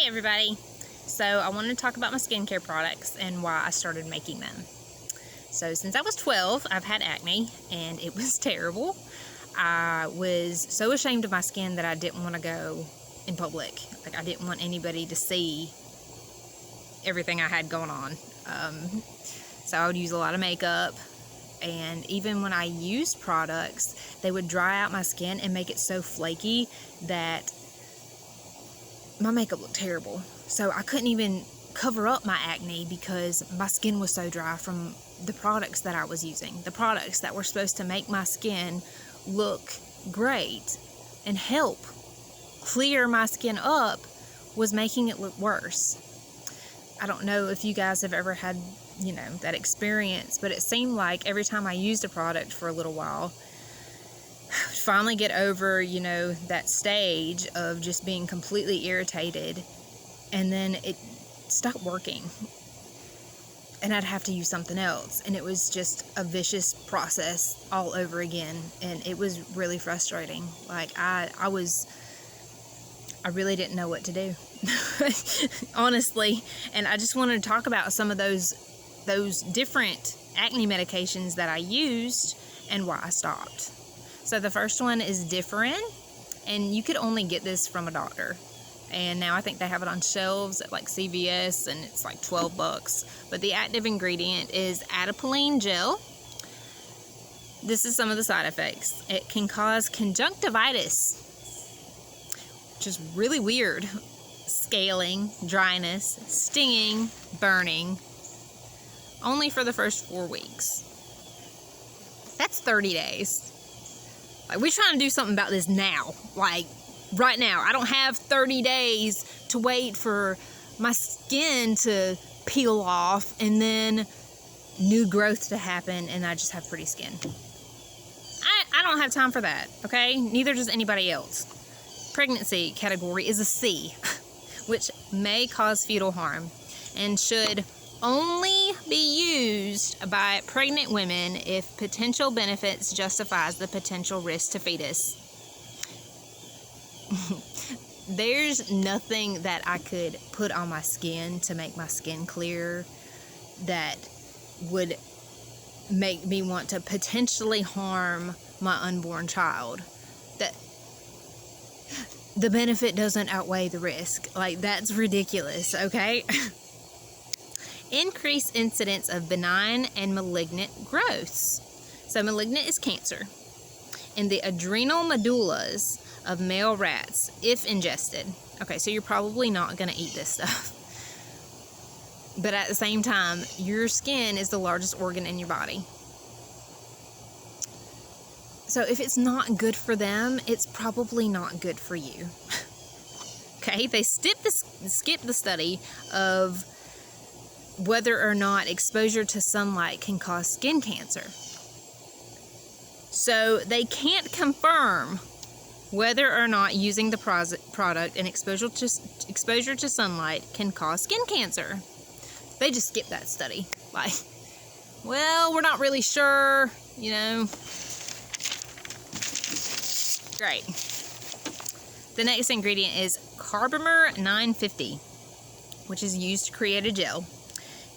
Hey everybody! So I wanted to talk about my skincare products and why I started making them. So since I was 12, I've had acne and it was terrible. I was so ashamed of my skin that I didn't want to go in public. Like, I didn't want anybody to see everything I had going on. So I would use a lot of makeup, and even when I used products, they would dry out my skin and make it so flaky that my makeup looked terrible. So I couldn't even cover up my acne because my skin was so dry from the products that I was using. The products that were supposed to make my skin look great and help clear my skin up was making it look worse. I don't know if you guys have ever had, that experience, but it seemed like every time I used a product for a little while, I would finally get over, that stage of just being completely irritated, and then it stopped working, and I'd have to use something else, and it was just a vicious process all over again, and it was really frustrating. Like, I really didn't know what to do, honestly, and I just wanted to talk about some of those different acne medications that I used and why I stopped. So the first one is Differin, and you could only get this from a doctor. And now I think they have it on shelves at like CVS, and it's like $12. But the active ingredient is adapalene gel. This is some of the side effects. It can cause conjunctivitis, which is really weird. Scaling, dryness, stinging, burning. Only for the first 4 weeks. That's 30 days. Like, we're trying to do something about this now. Like, right now. I don't have 30 days to wait for my skin to peel off and then new growth to happen and I just have pretty skin. I don't have time for that, okay? Neither does anybody else. Pregnancy category is a C, which may cause fetal harm and should only be used by pregnant women if potential benefits justifies the potential risk to fetus. There's nothing that I could put on my skin to make my skin clear that would make me want to potentially harm my unborn child. That the benefit doesn't outweigh the risk. Like, that's ridiculous, okay? Increased incidence of benign and malignant growths. So malignant is cancer in the adrenal medullas of male rats if ingested. Okay, so you're probably not going to eat this stuff. But at the same time, your skin is the largest organ in your body. So if it's not good for them, it's probably not good for you. Okay, they skip the study of whether or not exposure to sunlight can cause skin cancer. So they can't confirm whether or not using the product and exposure to sunlight can cause skin cancer. They just skip that study. Like, well, we're not really sure, Great. The next ingredient is Carbomer 950, which is used to create a gel.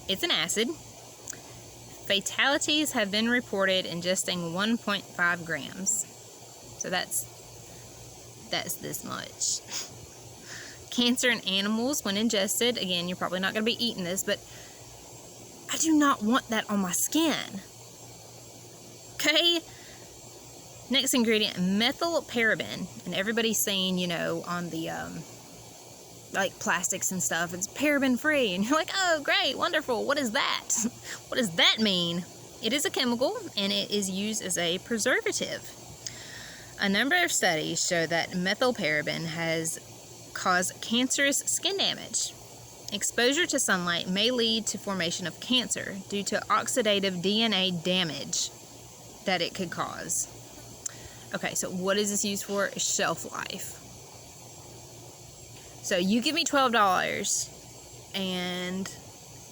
It's an acid. Fatalities have been reported ingesting 1.5 grams. So that's this much. Cancer in animals when ingested. Again, you're probably not going to be eating this, but I do not want that on my skin. Okay? Next ingredient, methylparaben. And everybody's saying, on the like plastics and stuff, it's paraben free, and you're like, oh great, wonderful, what is that? What does that mean? It is a chemical, and it is used as a preservative. A number of studies show that methylparaben has caused cancerous skin damage. Exposure to sunlight may lead to formation of cancer due to oxidative DNA damage that it could cause. Okay, so what is this used for? Shelf life. So you give me $12, and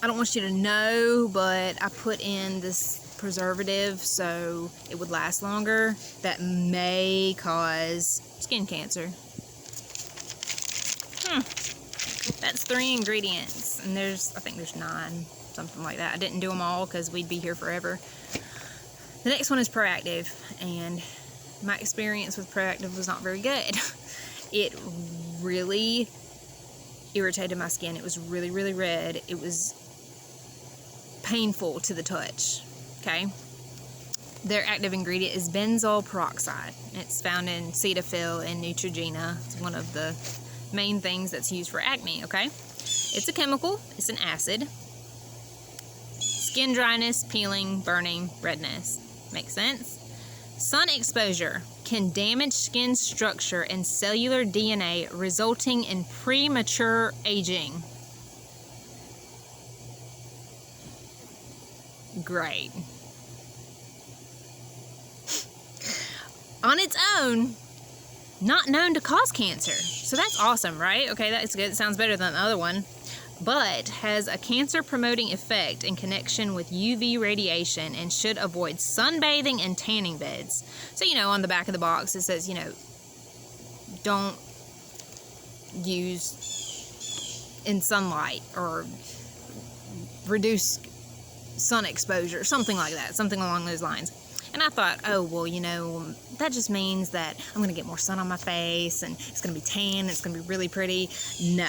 I don't want you to know, but I put in this preservative so it would last longer. That may cause skin cancer. That's 3 ingredients, and I think there's 9, something like that. I didn't do them all because we'd be here forever. The next one is Proactive, and my experience with Proactive was not very good. It really irritated my skin. It was really, really red. It was painful to the touch, okay? Their active ingredient is benzoyl peroxide. It's found in Cetaphil and Neutrogena. It's one of the main things that's used for acne, okay? It's a chemical. It's an acid. Skin dryness, peeling, burning, redness. Makes sense? Sun exposure can damage skin structure and cellular DNA, resulting in premature aging. Great. On its own, not known to cause cancer. So that's awesome, right? Okay, that's good. It sounds better than the other one. But has a cancer-promoting effect in connection with UV radiation and should avoid sunbathing and tanning beds. So, you know, on the back of the box it says, you know, don't use in sunlight or reduce sun exposure, something like that, something along those lines. And I thought, oh, well, you know, that just means that I'm going to get more sun on my face and it's going to be tan, it's going to be really pretty. No.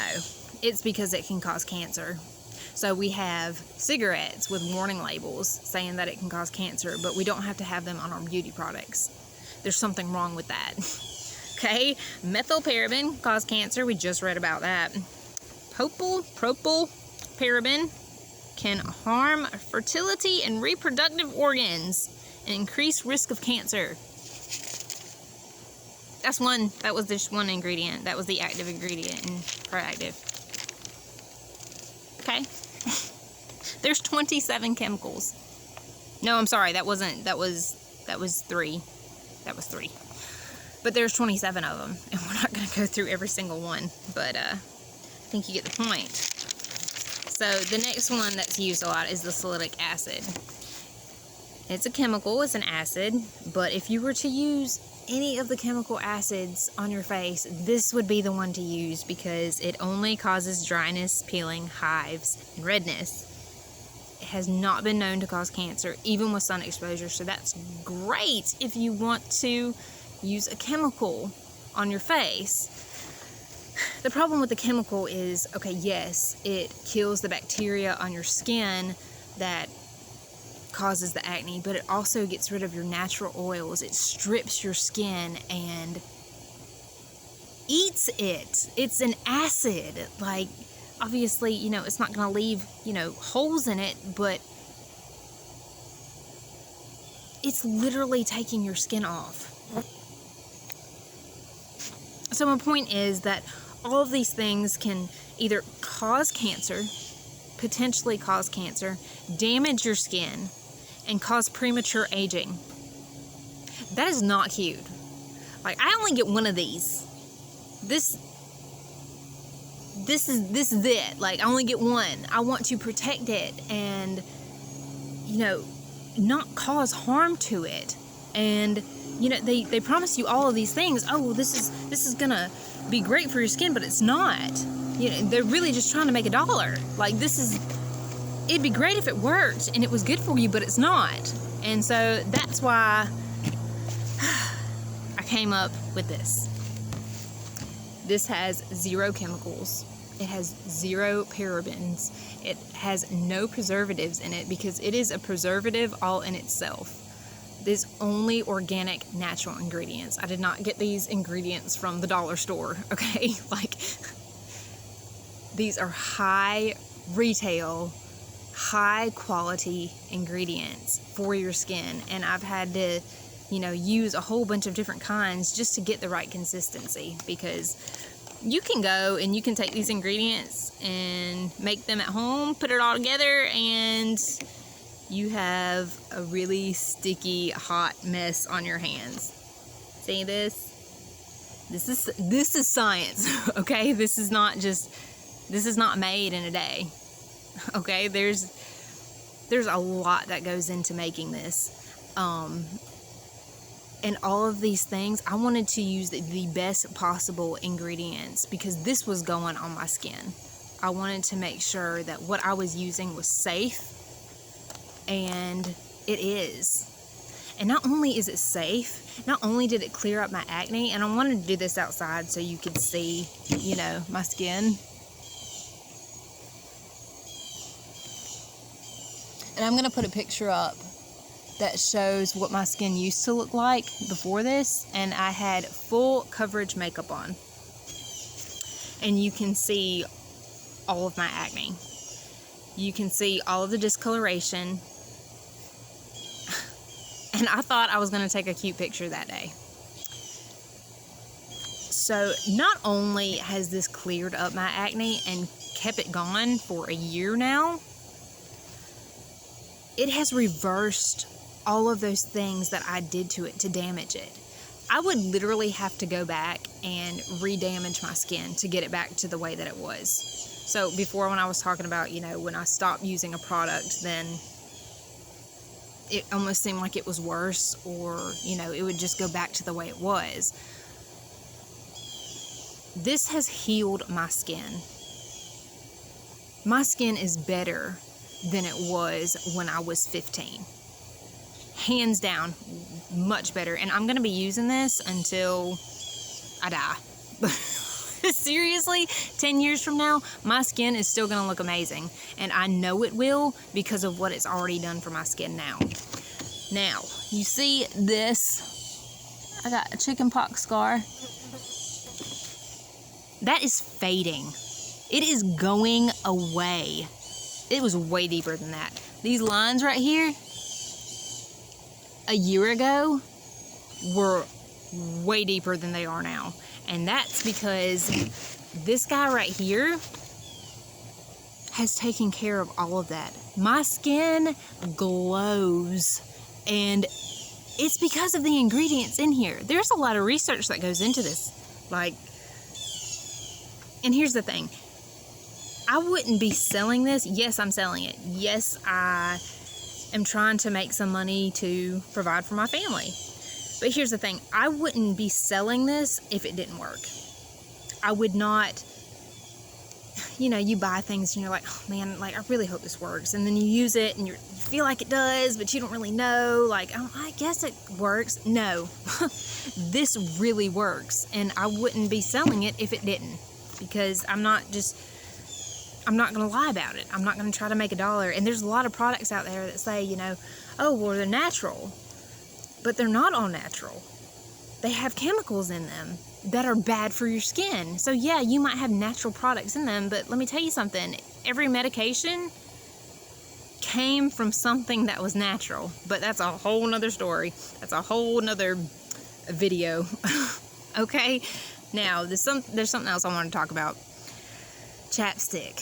It's because it can cause cancer. So we have cigarettes with warning labels saying that it can cause cancer, but we don't have to have them on our beauty products. There's something wrong with that. Okay, methylparaben causes cancer. We just read about that. Propylparaben can harm fertility and reproductive organs and increase risk of cancer. That was just one ingredient. That was the active ingredient in Proactive. Okay. There's 27 chemicals. No, I'm sorry. That was 3. That was 3. But there's 27 of them, and we're not going to go through every single one, but I think you get the point. So the next one that's used a lot is the salicylic acid. It's a chemical, it's an acid, but if you were to use any of the chemical acids on your face, this would be the one to use because it only causes dryness, peeling, hives, and redness. It has not been known to cause cancer, even with sun exposure, so that's great if you want to use a chemical on your face. The problem with the chemical is, okay, yes, it kills the bacteria on your skin that causes the acne, but it also gets rid of your natural oils. It strips your skin and eats it. It's an acid. Like, obviously, you know, it's not going to leave, you know, holes in it, but it's literally taking your skin off. So my point is that all of these things can either cause cancer, potentially cause cancer, damage your skin, and cause premature aging. That is not cute. Like, I only get one of these. This is it. Like, I only get one. I want to protect it and, you know, not cause harm to it. And, you know, they promise you all of these things. Oh, this is gonna be great for your skin, but it's not. You know, they're really just trying to make $1. Like, it'd be great if it worked and it was good for you, but it's not. And so that's why I came up with this. This has 0 chemicals. It has 0 parabens. It has no preservatives in it because it is a preservative all in itself. There's only organic, natural ingredients. I did not get these ingredients from the dollar store, okay? Like, these are high retail, high quality ingredients for your skin, and I've had to, you know, use a whole bunch of different kinds just to get the right consistency, because you can go and you can take these ingredients and make them at home, put it all together, and you have a really sticky, hot mess on your hands. See this? This is science, okay? This is not made in a day. Okay, there's a lot that goes into making this, and all of these things, I wanted to use the best possible ingredients because this was going on my skin. I wanted to make sure that what I was using was safe, and it is. And not only is it safe, not only did it clear up my acne, and I wanted to do this outside so you could see, you know, my skin. And I'm going to put a picture up that shows what my skin used to look like before this, and I had full coverage makeup on. And you can see all of my acne. You can see all of the discoloration. And I thought I was going to take a cute picture that day. So not only has this cleared up my acne and kept it gone for a year now, it has reversed all of those things that I did to it to damage it. I would literally have to go back and re-damage my skin to get it back to the way that it was. So before, when I was talking about, you know, when I stopped using a product, then it almost seemed like it was worse, or, you know, it would just go back to the way it was. This has healed my skin. My skin is better than it was when I was 15. Hands down, much better. And I'm going to be using this until I die. Seriously, 10 years from now, my skin is still going to look amazing. And I know it will because of what it's already done for my skin now. Now, you see this? I got a chickenpox scar. That is fading. It is going away. It was way deeper than that. These lines right here, a year ago, were way deeper than they are now. And that's because this guy right here has taken care of all of that. My skin glows, and it's because of the ingredients in here. There's a lot of research that goes into this. Like, and here's the thing. I wouldn't be selling this. Yes, I'm selling it. Yes, I am trying to make some money to provide for my family. But here's the thing. I wouldn't be selling this if it didn't work. I would not, you know, you buy things and you're like, oh man, like, I really hope this works. And then you use it and you feel like it does, but you don't really know. Like, oh, I guess it works. No, this really works. And I wouldn't be selling it if it didn't. Because I'm not going to lie about it. I'm not going to try to make $1. And there's a lot of products out there that say, you know, oh, well, they're natural. But they're not all natural. They have chemicals in them that are bad for your skin. So yeah, you might have natural products in them, but let me tell you something. Every medication came from something that was natural. But that's a whole nother story. That's a whole nother video. Okay? Now, there's something else I want to talk about. Chapstick.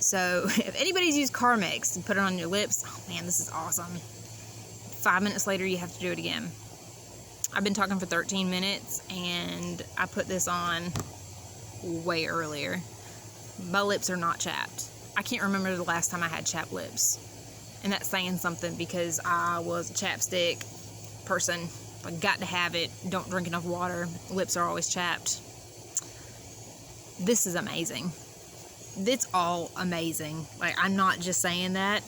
So, if anybody's used Carmex and put it on your lips, oh man, this is awesome. 5 minutes later, you have to do it again. I've been talking for 13 minutes, and I put this on way earlier. My lips are not chapped. I can't remember the last time I had chapped lips. And that's saying something, because I was a chapstick person. I got to have it. Don't drink enough water. Lips are always chapped. This is amazing. It's all amazing. Like, I'm not just saying that.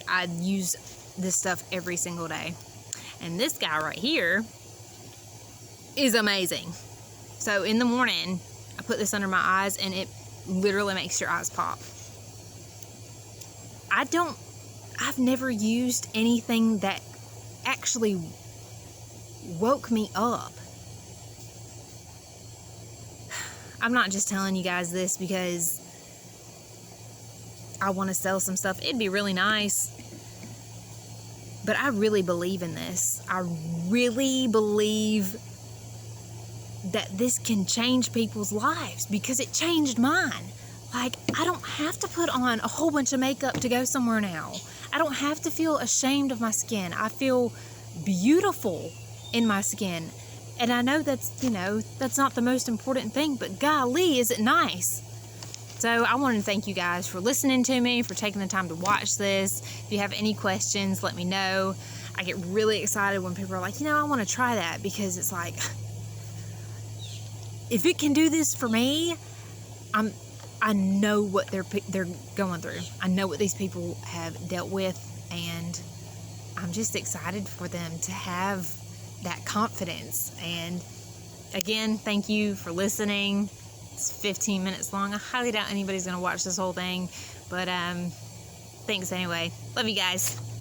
I use this stuff every single day. And this guy right here is amazing. So in the morning, I put this under my eyes, and it literally makes your eyes pop. I've never used anything that actually woke me up. I'm not just telling you guys this because I want to sell some stuff. It'd be really nice. But I really believe in this. I really believe that this can change people's lives, because it changed mine. Like, I don't have to put on a whole bunch of makeup to go somewhere now. I don't have to feel ashamed of my skin. I feel beautiful in my skin. And I know that's, you know, that's not the most important thing, but golly, is it nice? So I want to thank you guys for listening to me, for taking the time to watch this. If you have any questions, let me know. I get really excited when people are like, you know, I want to try that, because it's like, if it can do this for me, I know what they're going through. I know what these people have dealt with, and I'm just excited for them to have that confidence. And again, thank you for listening. It's 15 minutes long. I highly doubt anybody's going to watch this whole thing, but thanks anyway. Love you guys.